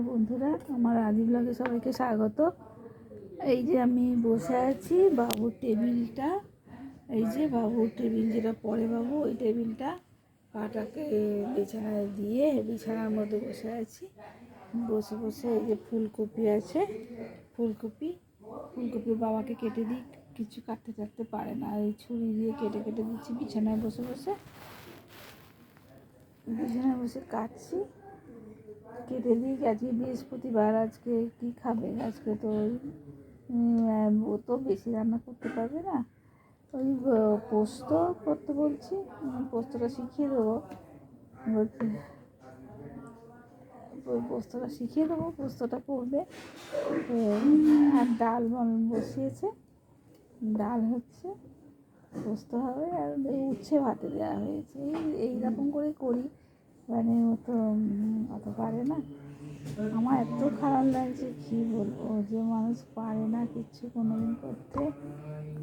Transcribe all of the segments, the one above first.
Hello বন্ধুরা, আমার আদি ব্লগে সবাইকে স্বাগত। এই যে আমি বসে আছি, বাবুর টেবিলটা, এই যে বাবুর টেবিল যেটা পরে বাবু, ওই টেবিলটা পাটাকে বিছানায় দিয়ে বিছানার মধ্যে বসে আছি। বসে বসে এই যে ফুলকপি আছে, ফুলকপি বাবাকে কেটে দিই, কিছু কাটতে পারে না, এই ছুরি দিয়ে কেটে কেটে দিচ্ছি বিছানায় বসে কাটছি, কেটে দিই। আজকে বৃহস্পতিবার, আজকে কি খাবে? আজকে তো ও তো বেশি রান্না করতে পারবে না, ওই পোস্ত করতে বলছি, পোস্তটা শিখিয়ে দেবো, পোস্তটা করবে। আর ডাল বসিয়েছে, ডাল হচ্ছে, পোস্ত হবে, আর উচ্ছে ভাতে দেওয়া হয়েছে। এইরকম করে করি, মানে ও তো অত পারে না। আমার এত খারাপ লাগছে, কী বলবো, যে মানুষ পারে না কিচ্ছু কোনোদিন করতে।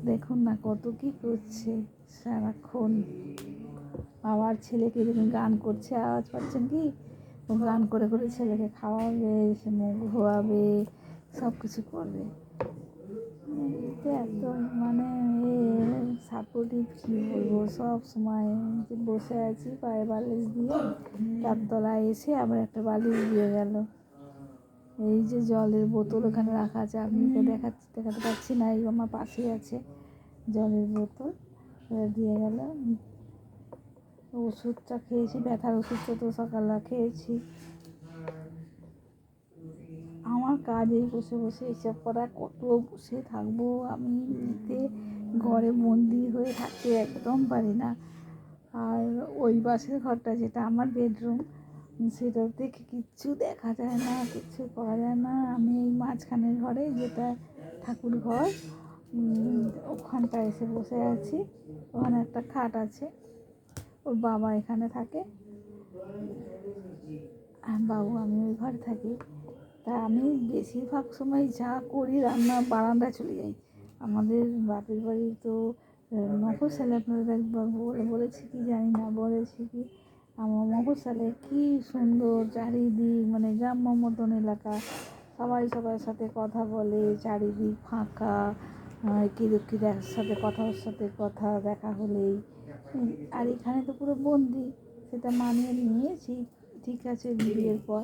দেখুন না কত কী করছে সারাক্ষণ। আবার ছেলেকে দেখুন গান করছে, আওয়াজ পাচ্ছেন কি? ও গান করে করে ছেলেকে খাওয়াবে, সে মুখ ধোয়াবে, সব কিছু করবে। এত মানে সাপোর্টিভ, কী বলবো, সব সময় যে বসে আছি পায়ে বালিশ দিয়ে, তার তলায় এসে আবার একটা বালিশ দিয়ে গেল। এই যে জলের বোতল ওখানে রাখা আছে, আপনাকে দেখাতে পারছি না, এই আমার পাশেই আছে জলের বোতল, দিয়ে গেল। ওষুধটা খেয়েছি, ব্যথার ওষুধটা তো সকালবেলা খেয়েছি। আমার কাজ এই বসে বসে এইসব করা, কত বসে থাকবো আমি, এতে ঘরে বন্দি হয়ে থাকতে একদম পারি না। আর ওই পাশের ঘরটা যেটা আমার বেডরুম, সেটা দেখে কিচ্ছু দেখা যায় না, কিচ্ছু করা যায় না। আমি এই মাঝখানের ঘরে, যেটা ঠাকুর ঘর, ওখানটা এসে বসে আছি। ওখানে একটা খাট আছে, ওর বাবা এখানে থাকে, বাবু আমি ওই ঘরে থাকি। তা আমি বেশিরভাগ সময় যা করি, রান্না বারান্দায় চলে যাই। আমাদের বাপের বাড়ি তো মফস্বলে, আপনাদের একবার বলেছি কি জানি না, বলেছি কি, আমার মফস্বলে কী সুন্দর চারিদিক, মানে গ্রাম্য মতন এলাকা, সবাই সবার সাথে কথা বলে, চারিদিক ফাঁকা, কিরকির সাথে কথা দেখা হলেই। আর এখানে তো পুরো বন্দি, সেটা মানিয়ে নিয়েছি, ঠিক আছে বিয়ের পর,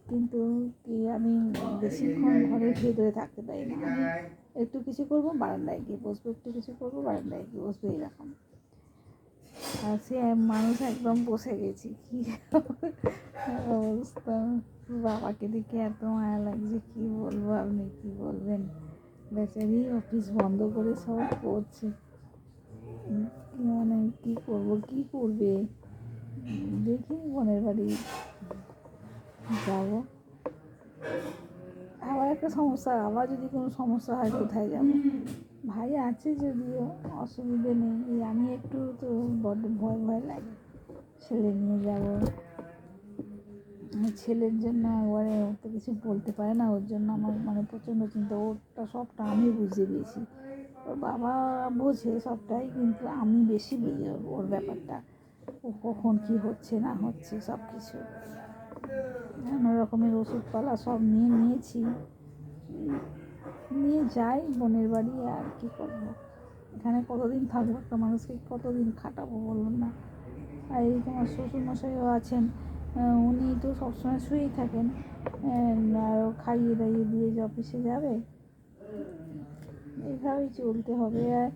কিন্তু কি আমি বেশিক্ষণ ঘরের ভেতরে থাকতে পারি না। আমি একটু কিছু করবো বারান্দায় গিয়ে বসবো, একটু কিছু করবো বারান্দায় গিয়ে বসবো, এরকম। আর সে মানুষ একদম বসে গেছি, কী অবস্থা। বাবাকে দেখে এত মায়া লাগছে, কী বলবো, আপনি কী বলবেন। বেচারি অফিস বন্ধ করে সব করছে, মানে কী করবো, কী করবে। দেখি বোনের বাড়ি যাবো। আবার একটা সমস্যা, আবার যদি কোনো সমস্যা হয় কোথায় যাবো? ভাই আছে যদিও, অসুবিধে নেই, আমি একটু তো বড্ড ভয় লাগে। ছেলে নিয়ে যাবো, ছেলের জন্য একবারে ও তো কিছু বলতে পারে না, ওর জন্য আমার মানে প্রচণ্ড চিন্তা। ওরটা সবটা আমি বুঝে দিয়েছি, ওর বাবা বোঝে সবটাই, কিন্তু আমি বেশি বুঝি ওর ব্যাপারটা, ও কখন কী হচ্ছে না হচ্ছে সব কিছু। নানা রকমের ওষুধপালা সব নিয়েছি, নিয়ে যাই বোনের বাড়ি। আর কী করবো, এখানে কতদিন থাকবো, একটা মানুষকে কতদিন খাটাবো বলুন না। আর এই তোমার শ্বশুরমশাইও আছেন, উনি তো সবসময় শুয়েই থাকেন, আর খাইয়ে দাইয়ে দিয়ে যে অফিসে যাবে, এইভাবেই চলতে হবে। আর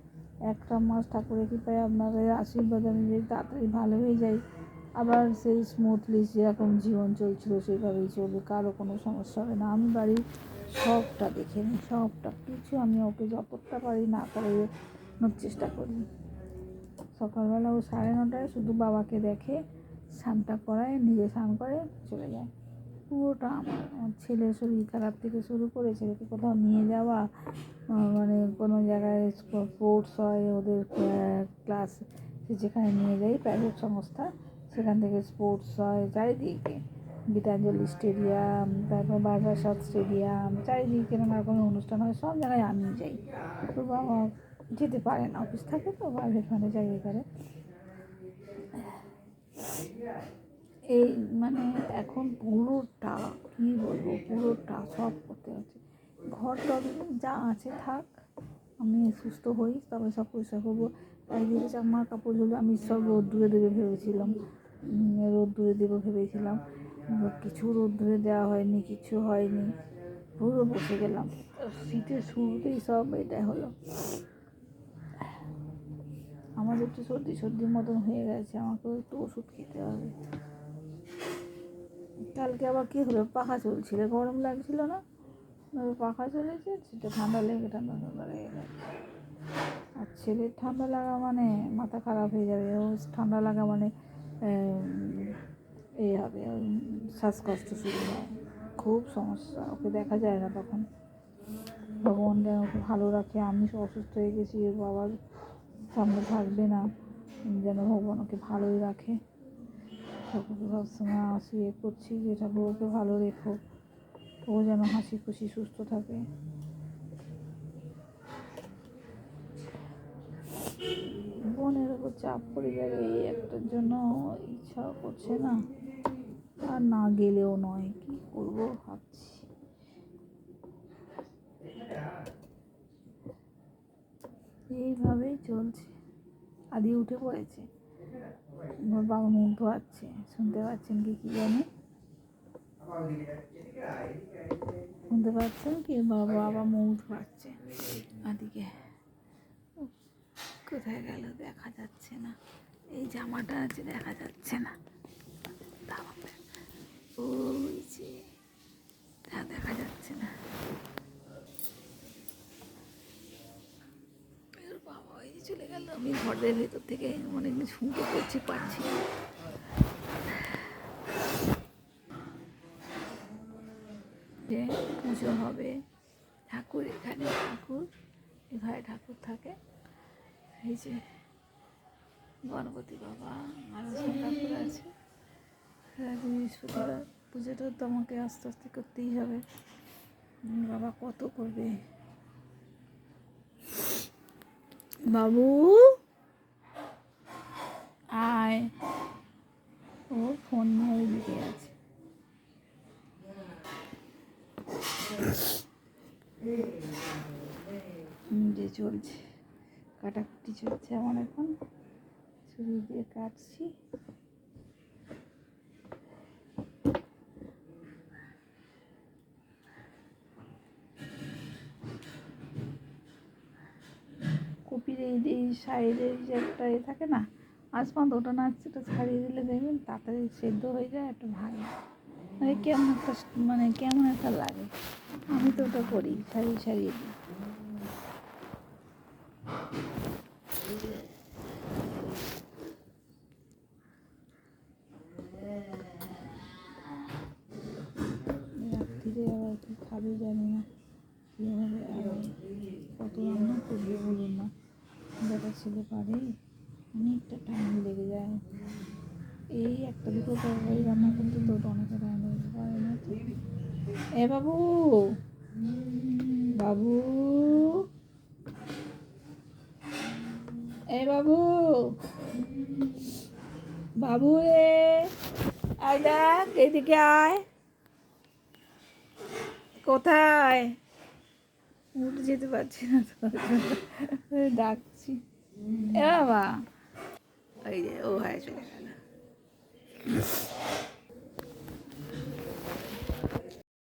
একটা মাস ঠাকুরের কৃপায় আপনাদের আশীর্বাদ আমি যদি তাড়াতাড়ি ভালো হয়ে যাই, আবার সেই স্মুথলি যেরকম জীবন চলছিল সেইভাবেই চলবে, কারো কোনো সমস্যা হবে না। আমি বাড়ির সবটা দেখে নিই, সবটা কিছু আমি ওকে যতটা পারি না করানোর চেষ্টা করি। সকালবেলা ও 9:30টায় শুধু বাবাকে দেখে, স্নানটা করায়, নিজে স্নান করে চলে যায়। পুরোটা আমার ছেলের শরীর খারাপ থেকে শুরু করে ছেলেকে কোথাও নিয়ে যাওয়া, মানে কোনো জায়গায় স্পোর্টস হয়, ওদের ক্লাস, যেখানে নিয়ে যাই প্রাইভেট সংস্থা, সেখান থেকে স্পোর্টস হয় চারিদিকে, গীতাঞ্জলি স্টেডিয়াম, তারপর বারাসাত স্টেডিয়াম, চারিদিকে নানা রকমের অনুষ্ঠান হয়, সব জায়গায় আমি যাই। তো বাবা যেতে পারে না, অফিস থাকে তো, প্রাইভেট মানে চাকরি করে। এই মানে এখন পুরোটা কী বলবো, পুরোটা সব করতে হচ্ছে। ঘর টর যা আছে থাক, আমি সুস্থ হই তবে সব পরিষ্কার করবো। একদিকে জামা কাপড়গুলো আমি সব রোদ্দুরে দেবে ভেবেছিলাম, রোদ্দুরে দেবো ভেবেছিলাম, কিছু রোদ্দুরে দেওয়া হয়নি, কিছু হয়নি, পুরো বসে গেলাম। শীতের শুরুতেই সব এটাই হলো। আমার একটু সর্দির মতন হয়ে গেছে, আমাকেও একটু ওষুধ খেতে হবে। কালকে আবার কী হলো, পাখা চলছিল, গরম লাগছিল না, পাখা চলেছে, সেটা ঠান্ডা লেগে গেছে। আর ছেলের ঠান্ডা লাগা মানে মাথা খারাপ হয়ে যাবে, ও ঠান্ডা লাগা মানে এই হবে, শ্বাসকষ্ট শুরু হয়, খুব সমস্যা, ওকে দেখা যায় না তখন। ভগবান যেন ওকে ভালো রাখে, আমি অসুস্থ হয়ে গেছি, ওর বাবার সামনে থাকবে না, যেন ভগবান ওকে ভালোই রাখে। ঠাকুরকে সবসময় আসি করছি যে ঠাকুর ওকে ভালো রেখো, ও যেন হাসি খুশি সুস্থ থাকে। বোনের ওপর চাপ পড়ে যাবে এই একটার জন্য ইচ্ছা করছে না, আর না গেলেও নয়, কি করবো ভাবছি। এইভাবেই চলছে। আদি উঠে পড়েছে, ওর বাবা মুখ ধোয়াচ্ছে, শুনতে পাচ্ছেন কি জানি, শুনতে পাচ্ছেন কি, বাবা মুখ ধোয়াচ্ছে আদিকে। কোথায় গেল দেখা যাচ্ছে না, এই জামাটা আছে দেখা যাচ্ছে না, ওই যে দেখা যাচ্ছে না, বাবা এই চলে গেল। আমি ঘরের ভেতর থেকে অনেকদিন শুনতে করছি, পাচ্ছি না। পুজো হবে, ঠাকুর এখানে, এখানে ঠাকুর থাকে, এই যে গণপতি বাবা, আরও সব ঠাকুর আছে। বৃহস্পতিবার পুজোটা তো আমাকে আস্তে আস্তে করতেই হবে, বাবা কত করবে। বাবু আয়, ও ফোন নিয়ে দিকে আছে। যে চলছে, কাটাকুটি চলছে আমার এখন, ছুরি দিয়ে কাটছি। কপির এই সাইডের যে একটা থাকে না আসমান, ওটা নাচছে, ওটা ছাড়িয়ে দিলে দেখবেন তাড়াতাড়ি সেদ্ধ হয়ে যায়, একটা ভালো মানে কেমন একটা, মানে কেমন একটা লাগে। আমি তো ওটা করি, ছাড়িয়ে দিই। রাত্রিরে আবার কি খাবে জানি না, কীভাবে আবার কত রান্না করবে বলুন না, বেটা ছেলে পারে, অনেকটা টাইম লেগে যায়। এই একটা দুটো তরকারি রান্না করতে তো অনেকটা টাইম লেগে পারে না। এ বাবু, বাবু, এ বাবু, বাবু রে, আয় দেখ এদিকে আয়, কোথায়, উঠে যেতে পারছি না তো, ডাকছি। এ বাবা, ওই যে ও হয় চলে গেল।